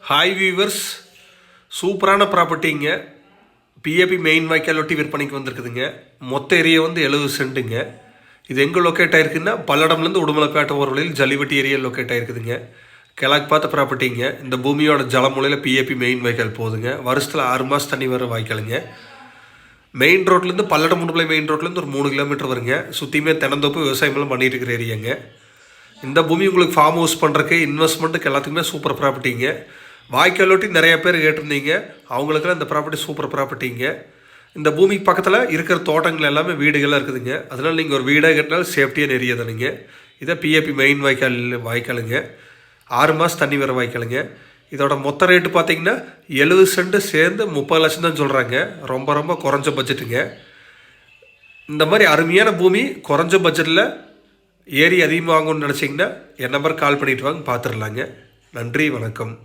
Hi viewers, சூப்பரான ப்ராப்பர்ட்டிங்க. PAP main வாய்க்கால் ஒட்டி விற்பனைக்கு வந்திருக்குதுங்க. மொத்த ஏரியா வந்து 70 சென்ட்டுங்க. இது எங்கே லொக்கேட் ஆகிருக்குன்னா, பல்லடம்லேருந்து உடுமலைப்பேட்டை ஒரு வழியில் ஜல்லிவட்டி ஏரியா லொக்கேட் ஆகிருக்குதுங்க. கிழக்கு பார்த்த ப்ராப்பர்ட்டிங்க. இந்த பூமியோட ஜலமுலையில் பிஏபி மெயின் வாய்க்கால் போகுதுங்க. வருஷத்தில் 6 மாதம் தண்ணி வர வாய்க்காலுங்க. மெயின் ரோட்லேருந்து பல்லடம் உடுமலை மெயின் ரோட்லேருந்து ஒரு 3 கிலோமீட்டர் வருங்க. சுற்றியுமே தென்னந்தோப்பு விவசாயமெல்லாம் பண்ணிட்டு இருக்கிற ஏரியாங்க. இந்த பூமி உங்களுக்கு ஃபார்ம் ஹவுஸ் பண்ணுறக்கு இன்வெஸ்ட்மெண்ட்டுக்கு எல்லாத்துக்குமே சூப்பர் ப்ராப்பர்ட்டிங்க. வாய்க்கால் ஒட்டி நிறைய பேர் கேட்டிருந்தீங்க. அவங்களுக்குலாம் இந்த ப்ராப்பர்ட்டி சூப்பர் ப்ராப்பர்ட்டிங்க. இந்த பூமிக்கு பக்கத்தில் இருக்கிற தோட்டங்கள் எல்லாமே வீடுகள்லாம் இருக்குதுங்க. அதனால் நீங்கள் ஒரு வீடாக கட்டினாலும் சேஃப்டியாக நிறைய தானுங்க. இதை பிஏபி மெயின் வாய்க்காலுங்க. 6 மாதம் தண்ணி வர வாய்க்காலுங்க. இதோட மொத்த ரேட்டு பார்த்தீங்கன்னா 70 சென்ட்டு சேர்ந்து 30 லட்சம் தான் சொல்கிறாங்க. ரொம்ப ரொம்ப குறைஞ்ச பட்ஜெட்டுங்க. இந்த மாதிரி அருமையான பூமி குறைஞ்ச பட்ஜெட்டில் ஏரி அதிகமாக வாங்கணும்னு நினச்சிங்கன்னா என் நம்பர் கால் பண்ணிவிட்டு வாங்க, பார்த்துடலாங்க. நன்றி, வணக்கம்.